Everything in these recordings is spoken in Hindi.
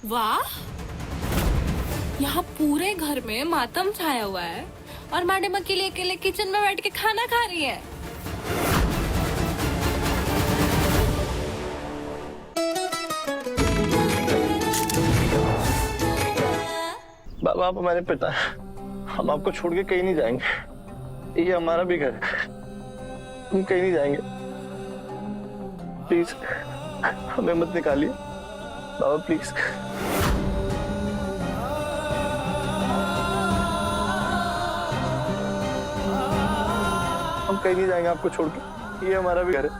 वाह, यहाँ पूरे घर में मातम छाया हुआ है और मैडम अकेले अकेले किचन में बैठ के खाना खा रही है। बाबा, आप हमारे पिता हैं। हम आपको छोड़ के कहीं नहीं जाएंगे। ये हमारा भी घर है, हम कहीं नहीं जाएंगे। प्लीज हमें मत निकालिए बाबा, प्लीज। हम कहीं नहीं जाएंगे आपको छोड़ के, ये हमारा भी घर है।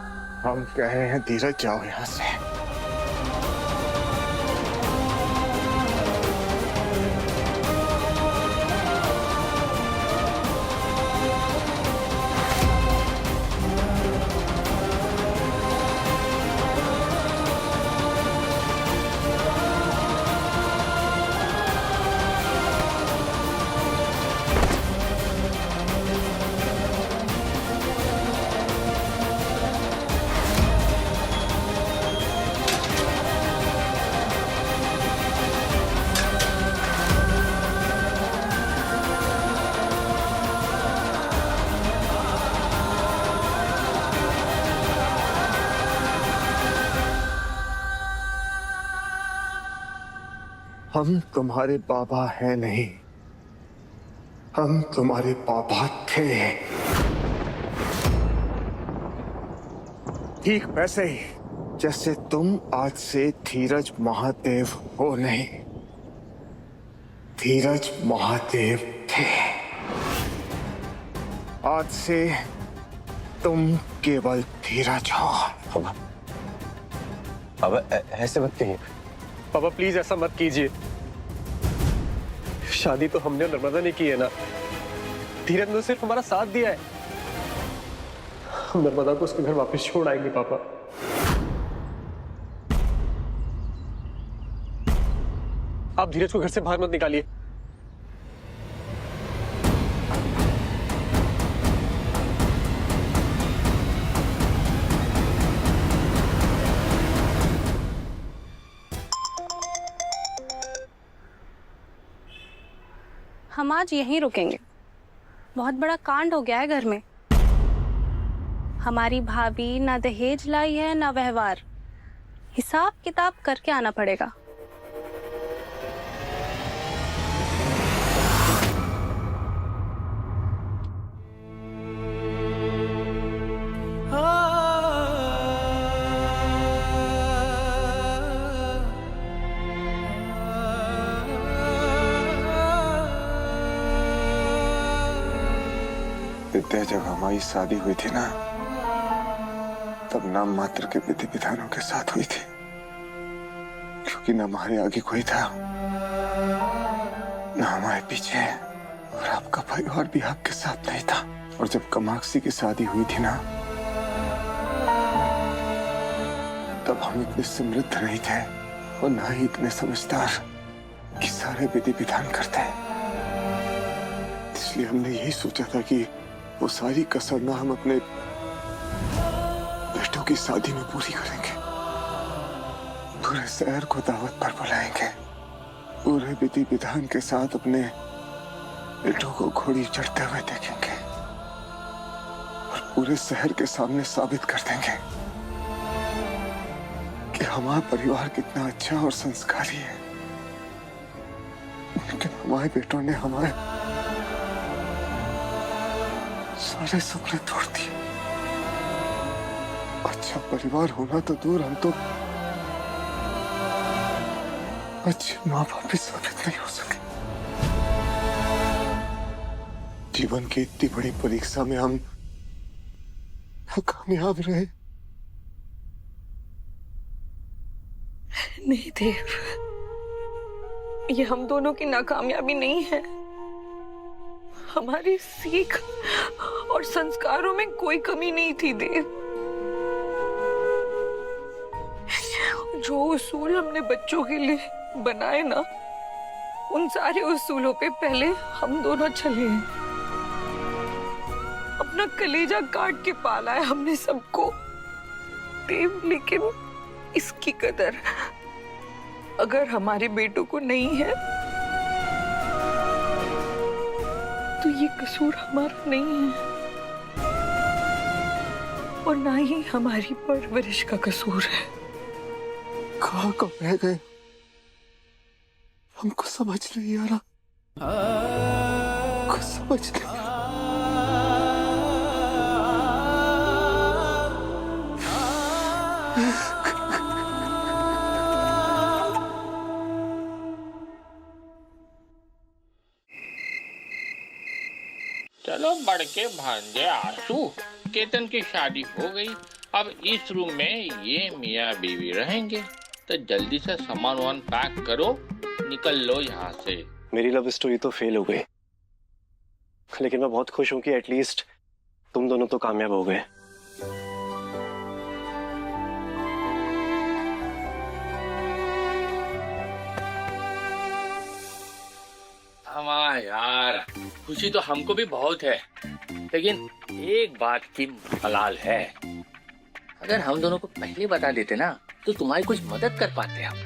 हम कह रहे हैं धीरज, जाओ यहाँ से। हम तुम्हारे बाबा हैं नहीं, हम तुम्हारे बाबा थे। ठीक वैसे ही जैसे तुम आज से धीरज महादेव हो नहीं, धीरज महादेव थे। आज से तुम केवल धीरज हो। बाबा, बाबा ऐसे मत कहिए। पापा प्लीज ऐसा मत कीजिए। शादी तो हमने नर्मदा ने की है ना, धीरज ने सिर्फ हमारा साथ दिया है। हम नर्मदा को उसके घर वापस छोड़ आएंगे पापा। आप धीरज को घर से बाहर मत निकालिए। हम आज यहीं रुकेंगे। बहुत बड़ा कांड हो गया है घर में। हमारी भाभी ना दहेज लाई है ना व्यवहार। हिसाब किताब करके आना पड़ेगा। विद्या, जब हमारी शादी हुई थी ना, तब नाम मात्र के विधि विधानों के साथ हुई थी, क्योंकि न हमारे आगे कोई था न हमारे पीछे, और आपका परिवार भी आपके साथ नहीं था। और जब कामाक्षी की शादी हुई थी ना, तब हम इतने समृद्ध नहीं थे और ना ही इतने समझदार कि सारे विधि विधान करते हैं। इसलिए हमने यही सोचा था कि वो सारी कसर ना हम अपने बेटों की शादी में पूरी करेंगे। पूरे शहर को दावत पर बुलाएंगे, पूरे विधि विधान के साथ अपने बेटों को घोड़ी चढ़ते हुए देखेंगे और पूरे शहर के सामने साबित कर देंगे कि हमारा परिवार कितना अच्छा और संस्कारी है। लेकिन हमारे बेटों ने हमारे सारे सपने तोड़ दिए। अच्छा परिवार होना तो दूर, हम तो अच्छे माँ बाप भी साबित नहीं हो सके। जीवन की इतनी बड़ी परीक्षा में हम कामयाब रहे। नहीं देव, ये हम दोनों की नाकामयाबी नहीं है। हमारी सीख और संस्कारों में कोई कमी नहीं थी देव। जो उसूल हमने बच्चों के लिए बनाए ना, उन सारे उसूलों पे पहले हम दोनों चले हैं। अपना कलेजा काट के पाला है हमने सबको देव, लेकिन इसकी कदर अगर हमारे बेटों को नहीं है तो ये कसूर हमारा नहीं है और ना ही हमारी परवरिश का कसूर है। कहाँ कब रह गए? हमको समझ नहीं आ रहा, कुछ समझ नहीं आ रहा। चलो बढ़ के भांजे आंसू, केतन की शादी हो गई। अब इस रूम में ये मियाँ बीवी रहेंगे, तो जल्दी से सामान वामान पैक करो, निकल लो यहाँ से। मेरी लव स्टोरी तो फेल हो गई, लेकिन मैं बहुत खुश हूँ कि एटलीस्ट तुम दोनों तो कामयाब हो गए। हमारा यार, खुशी तो हमको भी बहुत है, लेकिन एक बात की मलाल है। अगर हम दोनों को पहले बता देते ना, तो तुम्हारी कुछ मदद कर पाते हम।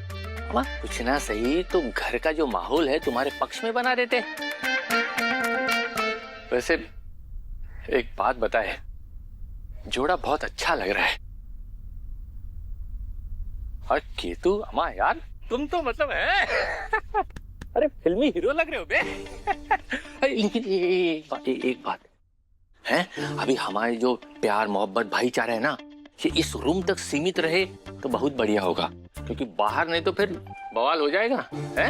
कुछ ना सही तो घर का जो माहौल है तुम्हारे पक्ष में बना देते। वैसे एक बात बताए, जोड़ा बहुत अच्छा लग रहा है। और केतु, अम्मा यार, तुम तो मतलब है अरे फिल्मी हीरो लग रहे हो बे। एक बात है, अभी हमारे जो प्यार मोहब्बत भाईचारा है ना, ये इस रूम तक सीमित रहे तो बहुत बढ़िया होगा, क्योंकि बाहर नहीं तो फिर बवाल हो जाएगा है।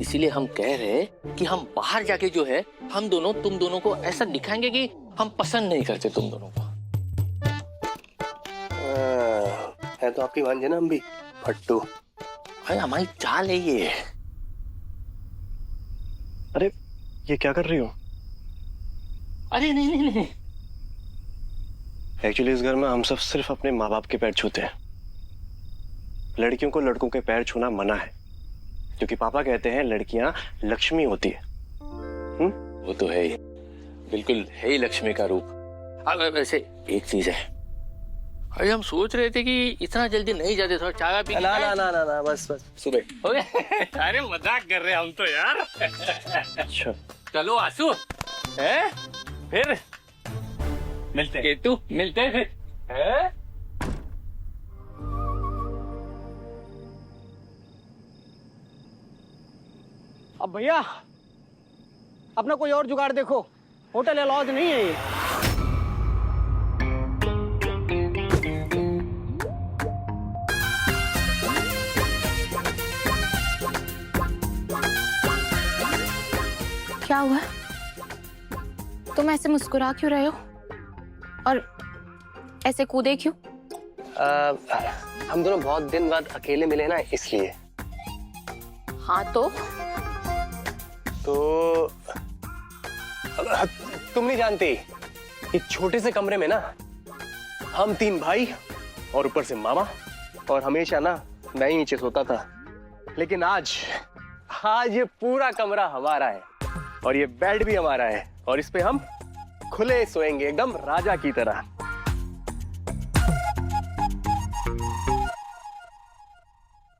इसीलिए हम कह रहे कि हम बाहर जाके जो है, हम दोनों तुम दोनों को ऐसा दिखाएंगे कि हम पसंद नहीं करते तुम दोनों को। है तो आपकी भांजे ना हम भी फट्टू। अरे हमारी चाल है ये। अरे ये क्या कर रही हो? अरे नहीं, एक्चुअली इस घर में हम सब सिर्फ अपने माँ बाप के पैर छूते हैं। लड़कियों को लड़कों के पैर छूना मना है, क्योंकि पापा कहते हैं लड़कियां लक्ष्मी होती है। वो तो है ही, बिल्कुल है ही लक्ष्मी का रूप। अब वैसे एक चीज है, अरे हम सोच रहे थे कि इतना जल्दी नहीं जाते, थोड़ा चाय पी। ना बस सुबह हो गया। अरे मजाक कर रहे हैं हम तो यार। अच्छा चलो आंसू, है फिर मिलते हैं। केतु, मिलते हैं फिर, है? अब भैया अपना कोई और जुगाड़ देखो, होटल या लॉज नहीं है ये। क्या हुआ? तुम ऐसे मुस्कुरा क्यों रहे हो और ऐसे कूदे क्यों? हम दोनों बहुत दिन बाद अकेले मिले ना, इसलिए। हाँ तो तुम नहीं जानती कि छोटे से कमरे में ना हम 3 भाई और ऊपर से मामा, और हमेशा ना मैं ही नीचे सोता था। लेकिन आज ये पूरा कमरा हमारा है और ये बेड भी हमारा है, और इस पे हम खुले सोएंगे एकदम राजा की तरह।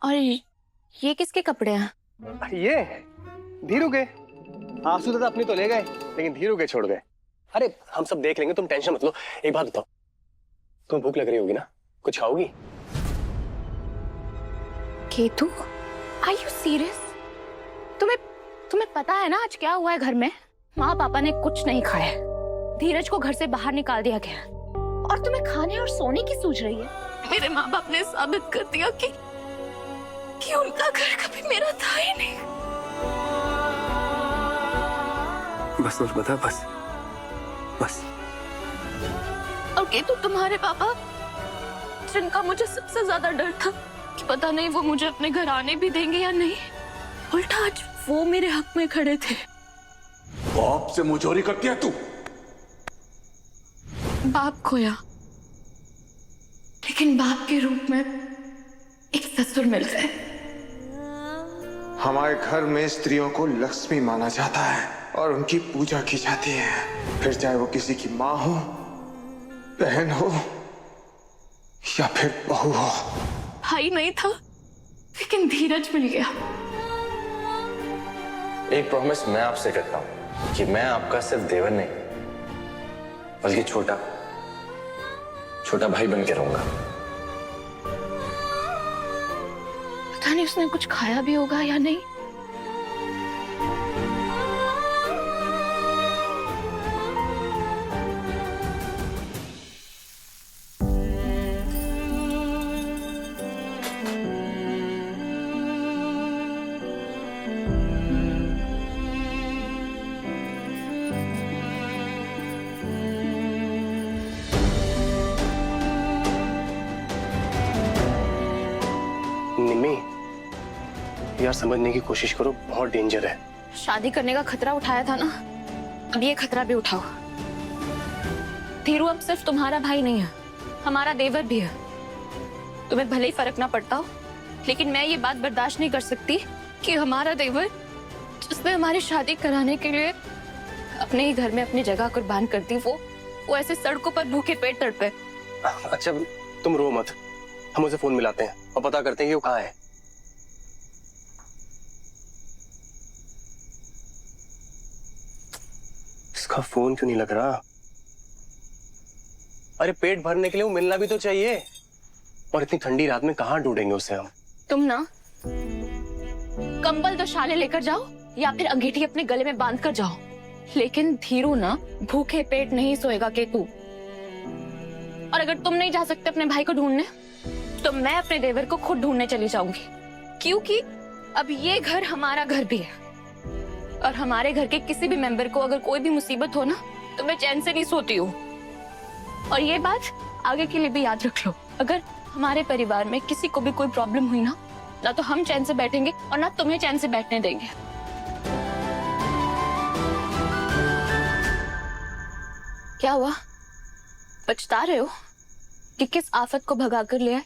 और ये किसके कपड़े हैं? ये धीरू के। आंसू दादा अपनी तो ले गए, लेकिन धीरू के छोड़ गए। अरे हम सब देख लेंगे, तुम टेंशन मत लो। एक बात बताओ, तुम्हें भूख लग रही होगी ना, कुछ खाओगी? Ketu, are you serious? तुम्हें पता है ना आज क्या हुआ है घर में? माँ पापा ने कुछ नहीं खाया, धीरज को घर से बाहर निकाल दिया गया, और तुम्हें खाने और सोने की सूझ रही है। मेरे माँ बाप ने साबित कर दिया कि उनका घर कभी मेरा था ही नहीं। बस बता, बस। और केतु, तुम्हारे पापा, जिनका मुझे सबसे ज्यादा डर था कि पता नहीं वो मुझे अपने घर आने भी देंगे या नहीं, उल्टा आज वो मेरे हक में खड़े थे। बाप से मुंहजोरी करती है तू? बाप खोया, लेकिन बाप के रूप में एक ससुर मिल गए। हमारे घर में स्त्रियों को लक्ष्मी माना जाता है और उनकी पूजा की जाती है, फिर चाहे वो किसी की माँ हो, बहन हो या फिर बहू हो। भाई नहीं था, लेकिन धीरज मिल गया। एक प्रॉमिस मैं आपसे करता हूं कि मैं आपका सिर्फ देवर नहीं बल्कि छोटा भाई बन के रहूंगा। पता नहीं उसने कुछ खाया भी होगा या नहीं। निम्मी, यार समझने की कोशिश करो, बहुत डेंजर है। शादी करने का खतरा उठाया था ना, अब ये खतरा भी उठाओ। धीरू अब सिर्फ तुम्हारा भाई नहीं है, हमारा देवर भी है। तुम्हें भले ही फर्क ना पड़ता हो, लेकिन मैं ये बात बर्दाश्त नहीं कर सकती कि हमारा देवर, जिसने हमारी शादी कराने के लिए अपने ही घर में अपनी जगह कुर्बान कर दी, वो ऐसे सड़कों पर भूखे पेट तड़पे। अच्छा तुम रो मत, हम उसे फोन मिलाते हैं और पता करते हैं कि वो कहाँ है। इसका फोन क्यों नहीं लग रहा? अरे पेट भरने के लिए वो मिलना भी तो चाहिए, और इतनी ठंडी रात में कहाँ ढूंढेंगे उसे हम। तुम ना कंबल तो शाले लेकर जाओ या फिर अंगीठी अपने गले में बांध कर जाओ, लेकिन धीरू ना भूखे पेट नहीं सोएगा केतु। और अगर तुम नहीं जा सकते अपने भाई को ढूंढने, तो मैं अपने देवर को खुद ढूंढने चली जाऊंगी, क्योंकि अब ये घर हमारा घर भी है, और हमारे घर के किसी भी मेंबर को अगर कोई भी मुसीबत हो ना, तो मैं चैन से नहीं सोती हूँ। और ये बात आगे के लिए भी याद रख लो, अगर हमारे परिवार में किसी को भी कोई प्रॉब्लम हुई ना तो हम चैन से बैठेंगे और ना तुम्हें चैन से बैठने देंगे। क्या हुआ, पछता रहे हो कि किस आफत को भगा कर ले आए?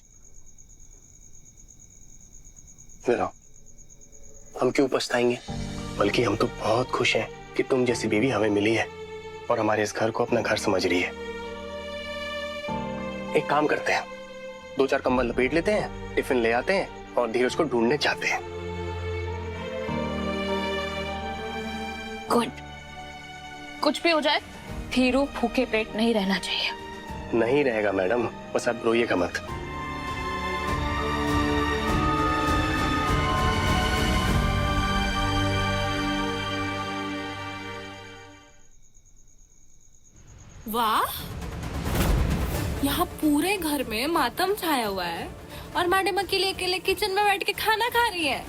हम क्यों पछताएंगे, बल्कि हम तो बहुत खुश हैं कि तुम जैसी बीवी हमें मिली है और हमारे इस घर को अपना घर समझ रही है। एक काम करते हैं, 2-4 कंबल लपेट लेते हैं, टिफिन ले आते हैं और धीरज को ढूंढने जाते हैं। गुड, कुछ भी हो जाए धीरू भूखे पेट नहीं रहना चाहिए। नहीं रहेगा मैडम, बस आप रोइएगा मत। वाह, यहाँ पूरे घर में मातम छाया हुआ है और मैडम अकेले अकेले किचन में बैठ के खाना खा रही है।